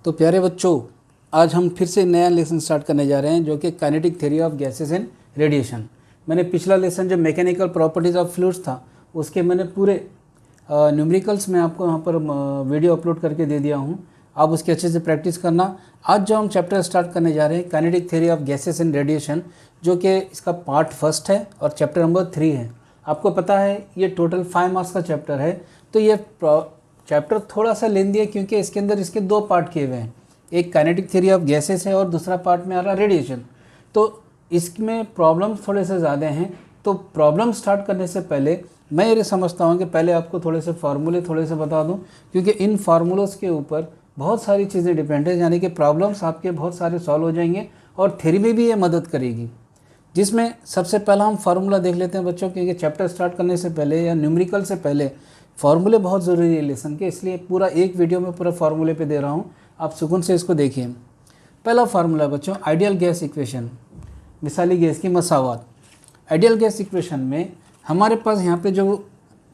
तो प्यारे बच्चों, आज हम फिर से नया लेसन स्टार्ट करने जा रहे हैं जो कि kinetic theory of gases and radiation. मैंने पिछला लेसन जो मैकेनिकल प्रॉपर्टीज़ ऑफ फ्लूइड्स था उसके मैंने पूरे न्यूमेरिकल्स में आपको यहाँ पर वीडियो अपलोड करके दे दिया हूँ। आप उसकी अच्छे से प्रैक्टिस करना। आज जो हम चैप्टर स्टार्ट करने जा रहे हैं kinetic theory of gases and radiation, जो कि इसका पार्ट फर्स्ट है और चैप्टर नंबर 3 है। आपको पता है ये टोटल 5 मार्क्स का चैप्टर है, तो ये चैप्टर थोड़ा सा लेंदी है क्योंकि इसके अंदर इसके 2 पार्ट किए हुए हैं। एक काइनेटिक थ्योरी ऑफ गैसेस है और दूसरा पार्ट में आ रहा रेडिएशन। तो इसमें प्रॉब्लम्स थोड़े से ज़्यादा हैं। तो प्रॉब्लम स्टार्ट करने से पहले मैं ये समझता हूँ कि पहले आपको थोड़े से फार्मूले थोड़े से बता दूँ, क्योंकि इन फार्मूलोज़ के ऊपर बहुत सारी चीज़ें डिपेंड है। यानी कि प्रॉब्लम्स आपके बहुत सारे सॉल्व हो जाएंगे और थ्योरी में भी ये मदद करेगी। जिसमें सबसे पहला हम फार्मूला देख लेते हैं बच्चों, क्योंकि चैप्टर स्टार्ट करने से पहले या न्यूमेरिकल से पहले फार्मूले बहुत ज़रूरी है लेसन के, इसलिए पूरा एक वीडियो में पूरा फार्मूले पे दे रहा हूँ। आप सुकून से इसको देखिए। पहला फार्मूला बच्चों, आइडियल गैस इक्वेशन, मिसाली गैस की मसावत। आइडियल गैस इक्वेशन में हमारे पास यहाँ पे जो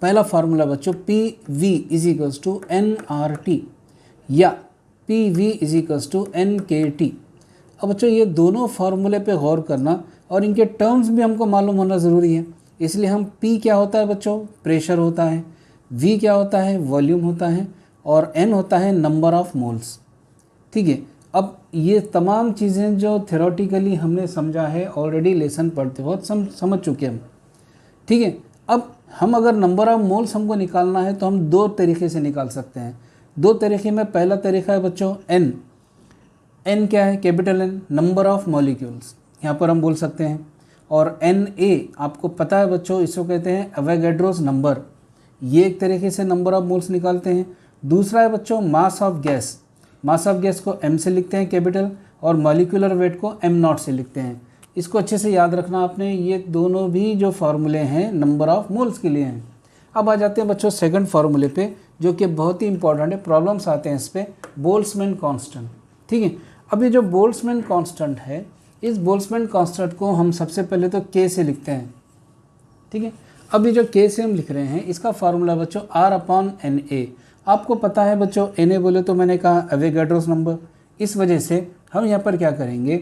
पहला फार्मूला बच्चों PV इज टू nRT या PV इज टू nKT। अब बच्चों ये दोनों फार्मूले पे गौर करना और इनके टर्म्स भी हमको मालूम होना ज़रूरी है। इसलिए हम P क्या होता है बच्चों, प्रेशर होता है, V क्या होता है, वॉल्यूम होता है, और N होता है नंबर ऑफ मोल्स। ठीक है। अब ये तमाम चीज़ें जो थ्योरेटिकली हमने समझा है, ऑलरेडी लेसन पढ़ते वक्त समझ चुके हम। ठीक है। अब हम अगर नंबर ऑफ मोल्स हमको निकालना है तो हम 2 तरीके से निकाल सकते हैं। 2 तरीके में पहला तरीका है बच्चों N क्या है, capital N, number of molecules यहाँ पर हम बोल सकते हैं। और Na आपको पता है बच्चों, इसको कहते हैं एवोगैड्रोस नंबर। ये एक तरीके से नंबर ऑफ मोल्स निकालते हैं। दूसरा है बच्चों mass of gas. Mass of gas को M से लिखते हैं कैपिटल, और मॉलिक्यूलर वेट को M0 से लिखते हैं। इसको अच्छे से याद रखना आपने। ये दोनों भी जो फार्मूले हैं नंबर ऑफ मोल्स के लिए हैं। अब आ जाते हैं बच्चों सेकंड फार्मूले पे, जो कि बहुत ही इंपॉर्टेंट है, प्रॉब्लम्स आते हैं इस पर, बोल्ट्जमैन कांस्टेंट। ठीक है। अब ये जो बोल्ट्जमैन कांस्टेंट है, इस बोल्ट्जमैन कांस्टेंट को हम सबसे पहले तो K से लिखते हैं। ठीक है। अब ये जो K से हम लिख रहे हैं, इसका फार्मूला बच्चों R/Na। आपको पता है बच्चों, Na बोले तो मैंने कहा एवोगैड्रोस नंबर। इस वजह से हम यहाँ पर क्या करेंगे,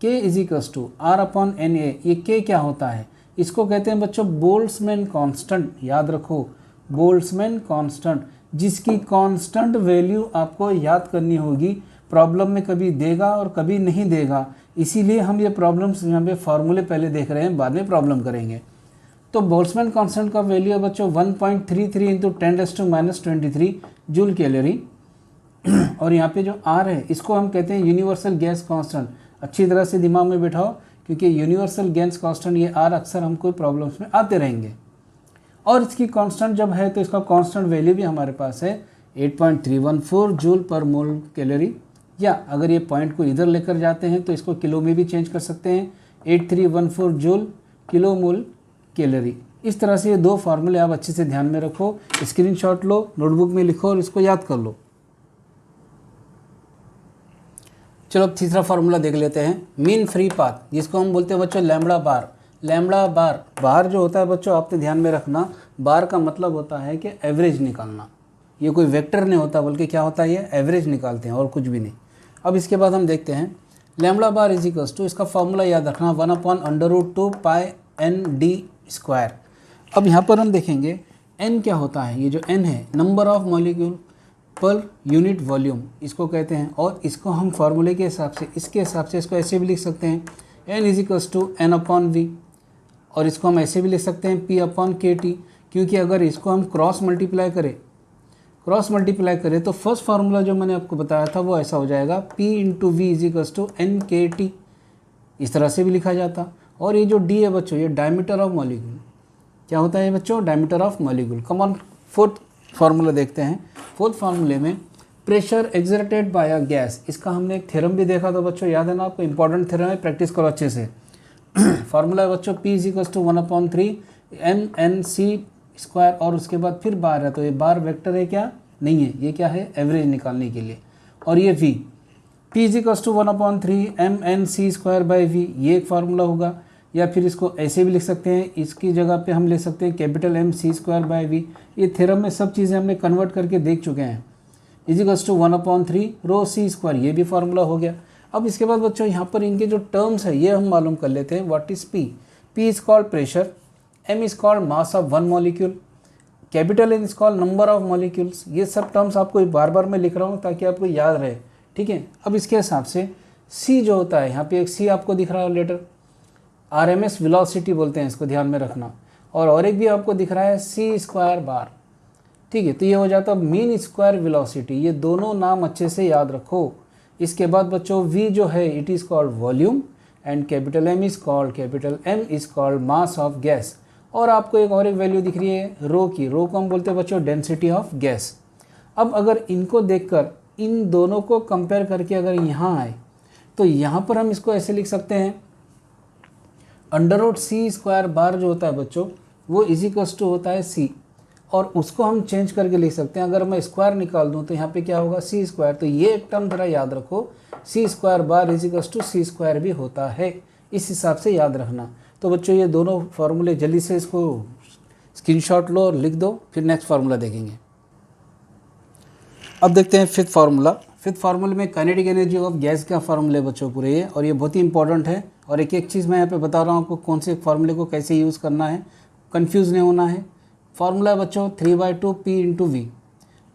K इज टू R/Na। ये K क्या होता है, इसको कहते हैं बच्चों बोल्ट्जमैन कांस्टेंट। याद रखो, बोल्ट्जमैन कांस्टेंट, जिसकी कांस्टेंट वैल्यू आपको याद करनी होगी। प्रॉब्लम में कभी देगा और कभी नहीं देगा, इसीलिए हम ये प्रॉब्लम्स यहाँ पे फार्मूले पहले देख रहे हैं, बाद में प्रॉब्लम करेंगे। तो बोल्ट्जमैन कांस्टेंट का वैल्यू है बच्चों 1.33 इंटू 10⁻⁻23 जूल कैलोरी। और यहाँ पे जो R है, इसको हम कहते हैं यूनिवर्सल गैस कांस्टेंट। अच्छी तरह से दिमाग में बिठाओ, क्योंकि यूनिवर्सल गैस कांस्टेंट ये R अक्सर हमको प्रॉब्लम्स में आते रहेंगे। और इसकी कांस्टेंट जब है तो इसका कांस्टेंट वैल्यू भी हमारे पास है 8.314 जूल पर मोल कैलोरी। या अगर ये पॉइंट को इधर लेकर जाते हैं तो इसको किलो में भी चेंज कर सकते हैं, 8314 जूल किलो मोल कैलोरी। इस तरह से ये 2 फार्मूले आप अच्छे से ध्यान में रखो, स्क्रीनशॉट लो, नोटबुक में लिखो और इसको याद कर लो। चलो अब तीसरा फार्मूला देख लेते हैं, मीन फ्री पाथ, जिसको हम बोलते हैं बच्चों लैम्बडा बार। लैम्बडा बार जो होता है बच्चों, आपने ध्यान में रखना, बार का मतलब होता है कि एवरेज निकालना। ये कोई वेक्टर नहीं होता, बल्कि क्या होता है, ये एवरेज निकालते हैं और कुछ भी नहीं। अब इसके बाद हम देखते हैं lambda bar is equals to, इसका फार्मूला याद रखना 1/√2 पाई ND²। अब यहाँ पर हम देखेंगे N क्या होता है। ये जो N है number of molecule per unit volume, इसको कहते हैं। और इसको हम फार्मूले के हिसाब से, इसके हिसाब से इसको ऐसे भी लिख सकते हैं N is equals to N/V। और इसको हम ऐसे भी लिख सकते हैं P/KT, क्योंकि अगर इसको हम क्रॉस मल्टीप्लाई करें तो फर्स्ट फार्मूला जो मैंने आपको बताया था वो ऐसा हो जाएगा P/V is equals to NKT। इस तरह से भी लिखा जाता। और ये जो D है बच्चों, ये डायमीटर ऑफ मॉलिक्यूल। क्या होता है बच्चों, diameter of molecule. Come on, fourth formula देखते हैं। फोर्थ फार्मूले में pressure exerted by a gas, इसका हमने एक थ्योरम भी देखा था बच्चों, याद है ना आपको, इंपॉर्टेंट थ्योरम है, प्रैक्टिस करो अच्छे से। फार्मूला है बच्चों P is equals to 1/3 MNC², और उसके बाद फिर बार है, तो ये बार वेक्टर है क्या, नहीं है, ये क्या है, एवरेज निकालने के लिए। और ये V, P is equals to 1/3 MNC²/V, ये एक फार्मूला होगा। या फिर इसको ऐसे भी लिख सकते हैं, इसकी जगह पे हम लिख सकते हैं कैपिटल MC²/V। ये थ्योरम में सब चीज़ें हमने कन्वर्ट करके देख चुके हैं। Equals to 1/3 row C square, ये भी फार्मूला हो गया। अब इसके बाद बच्चों यहाँ पर इनके जो टर्म्स है ये हम मालूम कर लेते हैं। What is P? P is called pressure, M is called mass of one molecule, capital N is called number of molecules. ये सब टर्म्स आपको बार बार मैं लिख रहा हूँ ताकि आपको याद रहे, ठीक है। अब इसके हिसाब से सी जो होता है, यहाँ पे एक सी आपको दिख रहा है लेटर, RMS वेलोसिटी बोलते हैं इसको, ध्यान में रखना। और एक भी आपको दिख रहा है सी स्क्वायर बार, ठीक है। तो ये हो जाता है मीन स्क्वायर वेलोसिटी। ये दोनों नाम अच्छे से याद रखो। इसके बाद बच्चों V जो है it is called volume and capital M is called mass of gas. और आपको एक वैल्यू दिख रही है रो की, रो को हम बोलते हैं बच्चों डेंसिटी ऑफ गैस। अब अगर इनको देखकर इन दोनों को कंपेयर करके अगर यहाँ आए तो यहाँ पर हम इसको ऐसे लिख सकते हैं, √C² बार जो होता है बच्चों वो इजिकल्स टू होता है C, और उसको हम चेंज करके लिख सकते हैं। अगर मैं स्क्वायर निकाल दूं तो यहाँ पे क्या होगा C²। तो ये एक टर्म जरा याद रखो, C² bar equals to C² भी होता है, इस हिसाब से याद रखना। तो बच्चों ये दोनों फार्मूले जल्दी से इसको स्क्रीनशॉट लो और लिख दो, फिर नेक्स्ट फार्मूला देखेंगे। अब देखते हैं फिफ्थ फार्मूला। फिफ्थ फार्मूले में काइनेटिक एनर्जी ऑफ गैस का फार्मूले बच्चों पूरे ये, और ये बहुत ही इंपॉर्टेंट है। और एक एक चीज़ मैं यहाँ पे बता रहा हूँ आपको कौन से फार्मूले को कैसे यूज़ करना है, कंफ्यूज नहीं होना है। फार्मूला है बच्चों 3/2 P/V।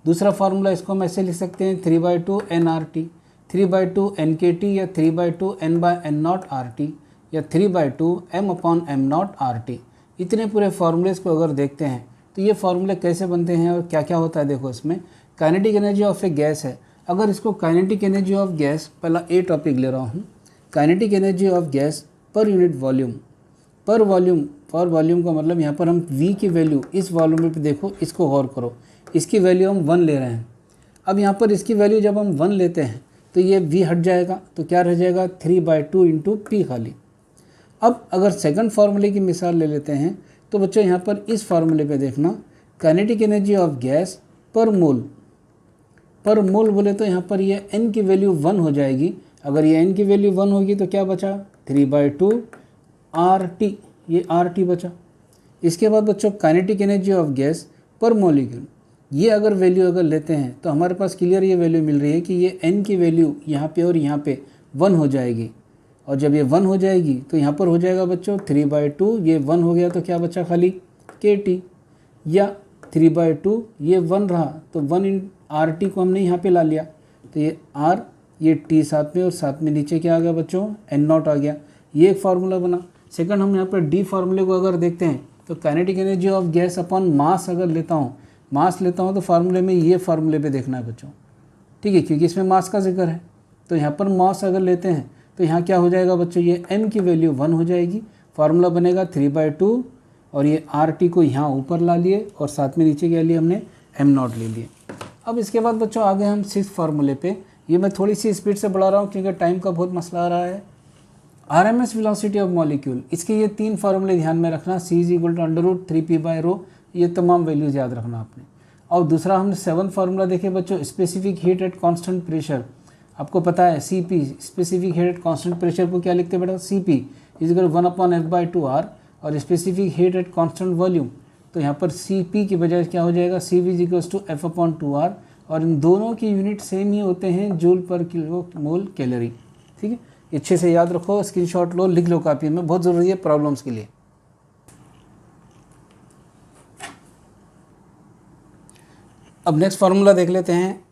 दूसरा फार्मूला इसको हम ऐसे लिख सकते हैं 3/2 nRT, 3/2 nKT या 3/2 n/n0 RT या 3/2 m/m0 RT। इतने पूरे फार्मूलेस को अगर देखते हैं तो ये फार्मूले कैसे बनते हैं और क्या क्या होता है। देखो इसमें kinetic energy of A gas है। अगर इसको काइनेटिक एनर्जी ऑफ गैस, पहला ए टॉपिक ले रहा हूँ, kinetic energy of gas per unit volume. पर वॉल्यूम का मतलब यहाँ पर हम V की वैल्यू इस वॉल्यूम पे देखो, इसको गौर करो, इसकी वैल्यू हम 1 ले रहे हैं। अब यहाँ पर इसकी वैल्यू जब हम 1 लेते हैं तो ये V हट जाएगा, तो क्या रह जाएगा 3/2 × P खाली। अब अगर सेकंड फार्मूले की मिसाल ले लेते हैं तो बच्चों यहाँ पर इस फार्मूले पे देखना, काइनेटिक एनर्जी ऑफ गैस पर मोल बोले तो यहाँ पर ये n की वैल्यू 1 हो जाएगी। अगर ये n की वैल्यू 1 होगी तो क्या बचा 3/2 RT, ये RT बचा। इसके बाद बच्चों काइनेटिक एनर्जी ऑफ गैस पर मॉलिक्यूल, ये अगर वैल्यू अगर लेते हैं तो हमारे पास क्लियर ये वैल्यू मिल रही है कि ये n की वैल्यू यहाँ पे और यहाँ पे 1 हो जाएगी। और जब ये 1 हो जाएगी तो यहाँ पर हो जाएगा बच्चों 3/2, ये 1 हो गया तो क्या बचा खाली KT, या 3/2 ये 1 रहा तो 1 इन RT को हमने यहाँ पे ला लिया, तो ये R, ये T साथ में, और साथ में नीचे क्या आ गया बच्चों n0 आ गया। ये एक फार्मूला बना। सेकंड हम यहाँ पर D फार्मूले को अगर देखते हैं तो kinetic energy of gas upon mass अगर लेता हूँ तो फार्मूले में ये फार्मूले पे देखना है बच्चों, ठीक है, क्योंकि इसमें मास का जिक्र है। तो यहाँ पर मास अगर लेते हैं तो यहाँ क्या हो जाएगा बच्चों, ये m की वैल्यू 1 हो जाएगी। फार्मूला बनेगा 3/2, और ये RT को यहाँ ऊपर ला लिए और साथ में नीचे क्या लिए हमने m0 ले लिए। अब इसके बाद बच्चों आ गए हम 6th फार्मूले पे। ये मैं थोड़ी सी स्पीड से बढ़ा रहा हूँ क्योंकि टाइम का बहुत मसला आ रहा है। RMS वेलोसिटी ऑफ मॉलिक्यूल, इसके ये 3 फार्मूले ध्यान में रखना, C = √3P/ρ, ये तमाम वैल्यूज याद रखना आपने। और दूसरा हमने 7th फार्मूला देखे बच्चों, specific heat at constant pressure. आपको पता है CP, specific heat at constant pressure को क्या लिखते हैं बेटा, CP = 1/F/2R, और specific heat at constant volume, तो यहाँ पर CP की बजाय क्या हो जाएगा CV = F/2R, और इन दोनों की यूनिट सेम ही होते हैं, जूल पर किलो मोल कैलोरी, ठीक है। अच्छे से याद रखो, स्क्रीनशॉट लो, लिख लो कॉपी में, बहुत ज़रूरी है प्रॉब्लम्स के लिए। अब नेक्स्ट फार्मूला देख लेते हैं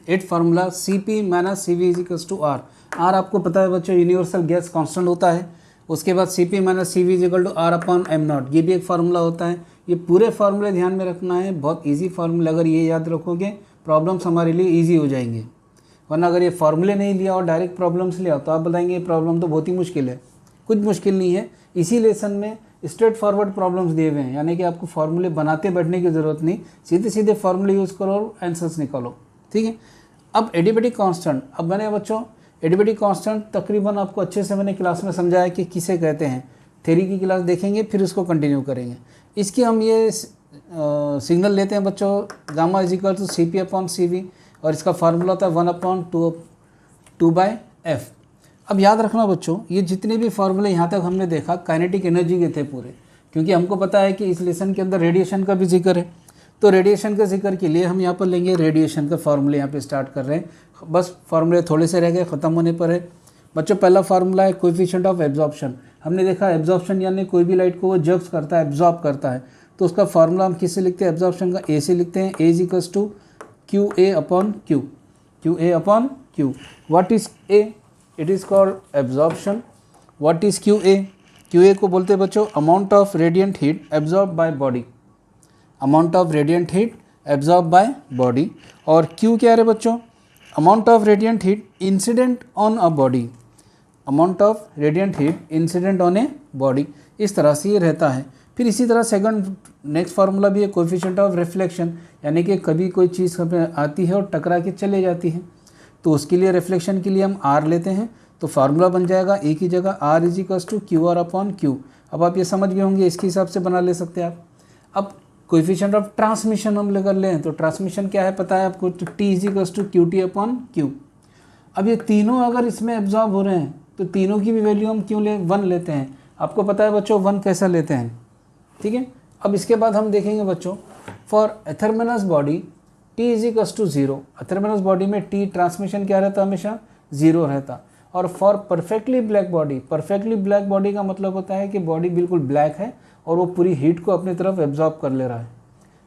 8th formula, CP - CV = R। R आपको पता है बच्चों यूनिवर्सल गैस कांस्टेंट होता है। उसके बाद CP - CV = R/m0, ये भी एक फार्मूला होता है। ये पूरे फार्मूले ध्यान में रखना है, बहुत इजी फार्मूला, अगर ये याद रखोगे प्रॉब्लम्स हमारे लिए इजी हो जाएंगे। वरना अगर ये फार्मूले नहीं लिया और डायरेक्ट प्रॉब्लम्स लिया तो आप बताएंगे ये प्रॉब्लम तो बहुत ही मुश्किल है। कुछ मुश्किल नहीं है, इसी लेसन में स्ट्रेट फॉरवर्ड प्रॉब्लम्स दिए हुए हैं, यानी कि आपको फार्मूले बनाते बैठने की ज़रूरत नहीं, सीधे सीधे फार्मूले यूज़ करो और आंसर्स निकालो, ठीक है। अब एडियाबेटिक कांस्टेंट, अब मैंने बच्चों एडियाबेटिक कांस्टेंट तकरीबन आपको अच्छे से मैंने क्लास में समझाया कि किसे कहते हैं। थ्योरी की क्लास देखेंगे फिर उसको कंटिन्यू करेंगे। इसकी हम ये सिग्नल लेते हैं बच्चों, गामा = CP/CV, और इसका फार्मूला था 1/2/F। अब याद रखना बच्चों, ये जितने भी फार्मूले यहाँ तक हमने देखा काइनेटिक एनर्जी के थे पूरे, क्योंकि हमको पता है कि इस लेसन के अंदर रेडिएशन का भी जिक्र है। तो रेडिएशन के जिक्र के लिए हम यहाँ पर लेंगे रेडिएशन का फार्मूला, यहाँ पे स्टार्ट कर रहे हैं। बस फार्मूले थोड़े से रह गए, ख़त्म होने पर है बच्चों। पहला फार्मूला है कोएफिशिएंट ऑफ एब्जॉर्प्शन। हमने देखा एब्जॉर्प्शन यानी कोई भी लाइट को वो जब्स करता है, एब्जॉर्ब करता है, तो उसका फार्मूला हम किससे लिखते हैं? एब्जॉर्प्शन का ए से लिखते हैं। A is equals to Q A upon Q, Q A upon Q. What is A? It is called absorption. What is Q A? Q A को बोलते हैं बच्चों amount of radiant heat absorb by body, amount of radiant heat absorb by body. और Q क्या है बच्चों? Amount of radiant heat incident on a body, amount of radiant heat incident on a body. इस तरह से ये रहता है। फिर इसी तरह सेकंड नेक्स्ट फार्मूला भी है कोएफिशिएंट ऑफ रिफ्लेक्शन, यानी कि कभी कोई चीज़ आती है और टकरा के चले जाती है, तो उसके लिए रिफ्लेक्शन के लिए हम आर लेते हैं। तो फार्मूला बन जाएगा ए की जगह R is equals to Q R upon Q. अब आप ये समझ गए होंगे, इसके हिसाब से बना ले सकते हैं आप। अब कोएफिशिएंट ऑफ ट्रांसमिशन हम लेकर लें, तो ट्रांसमिशन क्या है पता है आपको? तो T is equals to Q T upon Q. अब ये तीनों अगर इसमें एब्जॉर्ब हो रहे हैं तो तीनों की भी वैल्यू हम क्यों वन लेते हैं? आपको पता है बच्चों वन कैसा लेते हैं, ठीक है। अब इसके बाद हम देखेंगे बच्चों for athermanous body T is equals to zero. Athermanous body में टी ट्रांसमिशन क्या रहता? हमेशा जीरो रहता। और for perfectly black body, perfectly black body का मतलब होता है कि बॉडी बिल्कुल ब्लैक है और वो पूरी हीट को अपनी तरफ एब्जॉर्ब कर ले रहा है।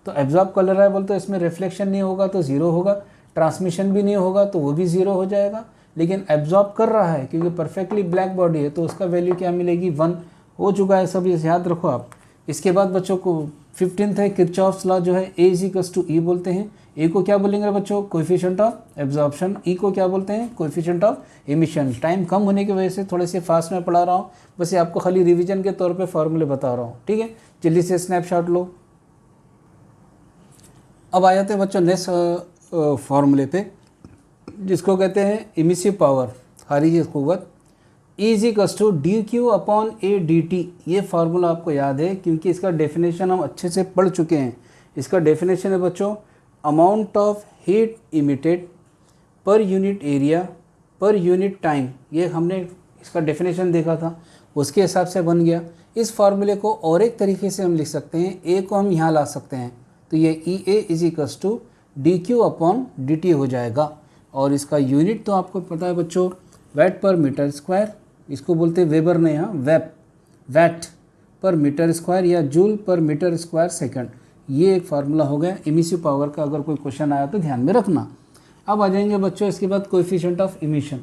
तो एब्जॉर्ब कर ले रहा है बोलते तो इसमें रिफ्लेक्शन नहीं होगा तो ज़ीरो होगा, ट्रांसमिशन भी नहीं होगा तो वो भी ज़ीरो हो जाएगा। लेकिन एब्जॉर्ब कर रहा है क्योंकि परफेक्टली ब्लैक बॉडी है, तो उसका वैल्यू क्या मिलेगी? वन हो चुका है। सब ये याद रखो आप। इसके बाद बच्चों को 15th है किरचॉफ्स लॉ, जो है ए इज इक्वल्स टू ई बोलते हैं। ए को क्या बोलेंगे बच्चों? Coefficient of absorption. ई को क्या बोलते हैं? Coefficient of emission. टाइम कम होने की वजह से थोड़े से फास्ट में पढ़ा रहा हूँ, बस ये आपको खाली रिवीजन के तौर पे फॉर्मूले बता रहा हूँ, ठीक है। जल्दी से स्नैपशॉट लो। अब आ जाते हैं बच्चों नेक्स्ट फार्मूले पे, जिसको कहते हैं इमिसिव पावर, खारिजी कुव्वत। E is equals to D Q upon A D T. ये फार्मूला आपको याद है क्योंकि इसका डेफिनेशन हम अच्छे से पढ़ चुके हैं। इसका डेफिनेशन है बच्चों amount of heat emitted per unit area per unit time. ये हमने इसका डेफिनेशन देखा था, उसके हिसाब से बन गया। इस फार्मूले को और एक तरीके से हम लिख सकते हैं, ए को हम यहाँ ला सकते हैं, तो ये E A is equals to D Q upon D T हो जाएगा। और इसका यूनिट तो आपको पता है बच्चों वैट पर मीटर स्क्वायर, इसको बोलते हैं वेबर ने यहाँ वैट पर मीटर स्क्वायर या जूल पर मीटर स्क्वायर सेकंड। ये एक फार्मूला हो गया इमिसिव पावर का। अगर कोई क्वेश्चन आया तो ध्यान में रखना। अब आ जाएंगे बच्चों इसके बाद coefficient of emission.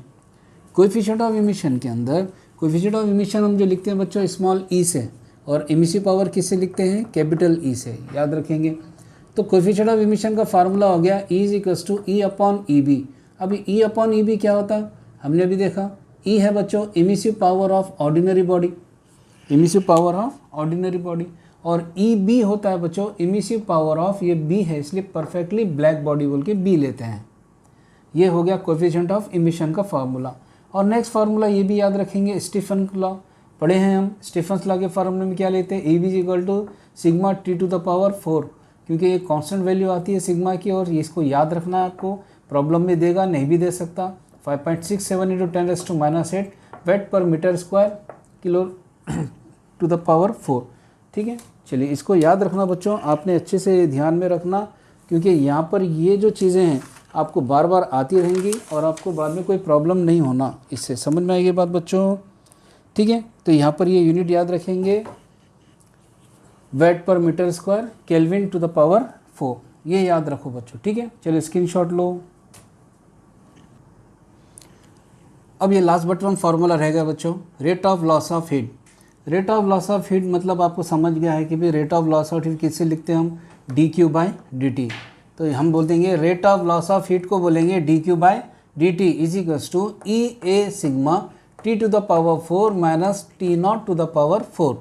Coefficient of emission के अंदर कोएफिशिएंट ऑफ इमिशन हम जो लिखते हैं बच्चों स्मॉल ई से, और इमिसिव पावर किससे लिखते हैं? कैपिटल ई से, याद रखेंगे। तो कोएफिशिएंट ऑफ इमिशन का फार्मूला हो गया E is equals to E upon E B. अब ई अपॉन ई बी क्या होता है? हमने अभी देखा ई है बच्चों emissive power of ordinary body, emissive power of ordinary body. और ई बी होता है बच्चों इमिसिव पावर ऑफ, ये बी है इसलिए परफेक्टली ब्लैक बॉडी बोल के बी लेते हैं। ये हो गया कोएफिशिएंट ऑफ इमिशन का फार्मूला। और नेक्स्ट फार्मूला ये भी याद रखेंगे, स्टीफन लॉ पढ़े हैं हम। स्टीफन्स लॉ के फार्मूले में क्या लेते हैं? E B is equal to sigma T to the power 4, क्योंकि ये कांस्टेंट वैल्यू आती है सिग्मा की, और इसको याद रखना है आपको। प्रॉब्लम में देगा, नहीं भी दे सकता। 5.67 इंटू 10⁻⁸ वेट पर metre square kilo to the power 4, ठीक है। चलिए इसको याद रखना बच्चों, आपने अच्छे से ध्यान में रखना, क्योंकि यहाँ पर ये जो चीज़ें हैं आपको बार बार आती रहेंगी और आपको बाद में कोई प्रॉब्लम नहीं होना। इससे समझ में आएगी बात बच्चों, ठीक है। तो यहाँ पर ये यूनिट याद रखेंगे वेट पर metre square kelvin to the power 4, ये याद रखो बच्चों, ठीक है। चलिए स्क्रीनशॉट लो। अब ये लास्ट बट वन फार्मूला रहेगा बच्चों, rate of loss of heat. Rate of loss of heat मतलब आपको समझ गया है कि भाई rate of loss of heat किससे लिखते हैं हम? D Q by D T. तो हम बोल देंगे rate of loss of heat को बोलेंगे D Q by D T is equals to E A sigma T to the power 4 minus T nought to the power 4।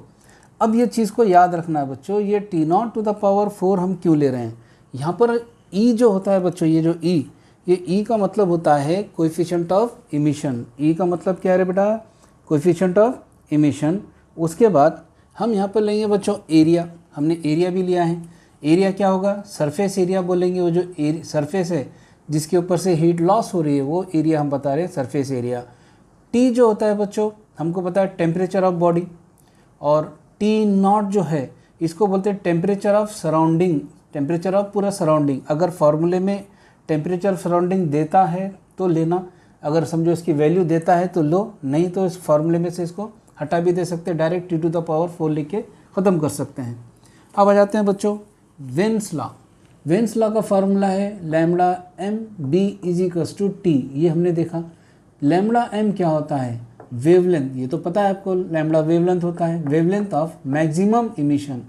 अब ये चीज़ को याद रखना है बच्चों, ये T nought to the power 4 हम क्यों ले रहे हैं? यहाँ पर ई जो होता है बच्चों, ये जो ई, ये ई का मतलब होता है कोएफिशिएंट ऑफ इमिशन। ई का मतलब क्या है बेटा? Coefficient of emission. उसके बाद हम यहाँ पर लेंगे बच्चों एरिया, हमने एरिया भी लिया है। एरिया क्या होगा? सरफेस एरिया बोलेंगे, वो जो सरफेस है जिसके ऊपर से हीट लॉस हो रही है वो एरिया हम बता रहे हैं, सरफेस एरिया। टी जो होता है बच्चों हमको पता है टेम्परेचर ऑफ बॉडी, और टी नॉट जो है इसको बोलते हैं temperature of surrounding temperature of पूरा सराउंडिंग। अगर फार्मूले में टेम्परेचर सराउंडिंग देता है तो लेना, अगर समझो इसकी वैल्यू देता है तो लो, नहीं तो इस फार्मूले में से इसको हटा भी दे सकते हैं, डायरेक्ट T⁴ लिख के ख़त्म कर सकते हैं। अब आ जाते हैं बच्चों वेन्स लॉ। वेन्स लॉ का फार्मूला है lambda M B is equals to T. ये हमने देखा। लैम्बडा एम क्या होता है? वेवलेंथ, ये तो पता है आपको, लैम्बडा वेवलेंथ होता है, वेवलेंथ ऑफ मैक्सिमम इमिशन।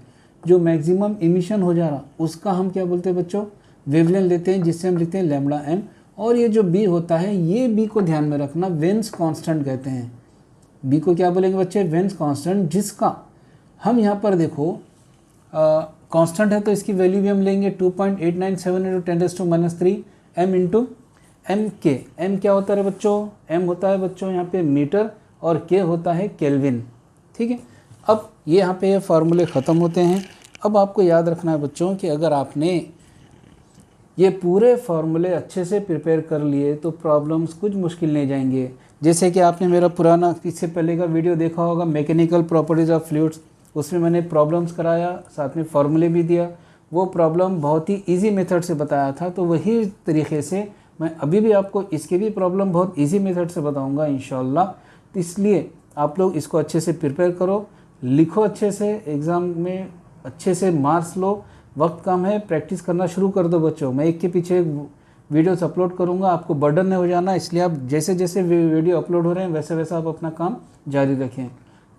जो मैक्सिमम इमिशन हो जा रहा उसका हम क्या बोलते हैं बच्चों? वेवलेंथ लेते हैं, जिससे हम लिखते हैं लैम्बडा एम। और ये जो बी होता है, ये बी को ध्यान में रखना वेन्स कांस्टेंट कहते हैं। बी को क्या बोलेंगे बच्चे? वेन्स कांस्टेंट, जिसका हम यहाँ पर देखो कांस्टेंट है तो इसकी वैल्यू भी हम लेंगे 2.897 × 10⁻³ m इंटू एम के। एम क्या होता है बच्चों? एम होता है बच्चों यहाँ पे मीटर और के होता है केल्विन। ठीक है, अब ये यहाँ पे ये फार्मूले ख़त्म होते हैं। अब आपको याद रखना है बच्चों कि अगर आपने ये पूरे फार्मूले अच्छे से प्रिपेयर कर लिए तो प्रॉब्लम्स कुछ मुश्किल नहीं जाएंगे। जैसे कि आपने मेरा पुराना इससे पहले का वीडियो देखा होगा मैकेनिकल प्रॉपर्टीज़ ऑफ फ्लूइड्स, उसमें मैंने प्रॉब्लम्स कराया, साथ में फार्मूले भी दिया। वो प्रॉब्लम बहुत ही इजी मेथड से बताया था, तो वही तरीके से मैं अभी भी आपको इसके भी प्रॉब्लम बहुत इजी मेथड से बताऊंगा इंशाल्लाह। इसलिए आप लोग इसको अच्छे से प्रिपेयर करो, लिखो अच्छे से, एग्ज़ाम में अच्छे से मार्क्स लो। वक्त कम है, प्रैक्टिस करना शुरू कर दो बच्चों। मैं एक के पीछे एक वीडियोस अपलोड करूंगा, आपको बर्डन नहीं हो जाना, इसलिए आप जैसे जैसे वीडियो अपलोड हो रहे हैं वैसे वैसे आप अपना काम जारी रखें।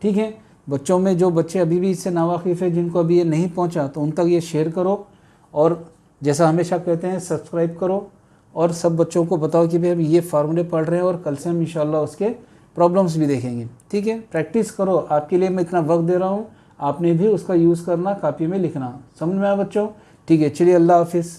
ठीक है, बच्चों में जो बच्चे अभी भी इससे नावाकिफ़ है, जिनको अभी ये नहीं पहुंचा, तो उन तक ये शेयर करो और जैसा हमेशा कहते हैं सब्सक्राइब करो और सब बच्चों को बताओ कि भाई अभी ये फार्मूले पढ़ रहे हैं और कल से हम इंशाल्लाह उसके प्रॉब्लम्स भी देखेंगे। ठीक है, प्रैक्टिस करो, आपके लिए मैं इतना वक्त दे रहा हूँ, आपने भी उसका यूज़ करना, कॉपी में लिखना। समझ में आया बच्चों? ठीक है, चलिए अल्लाह हाफिज़।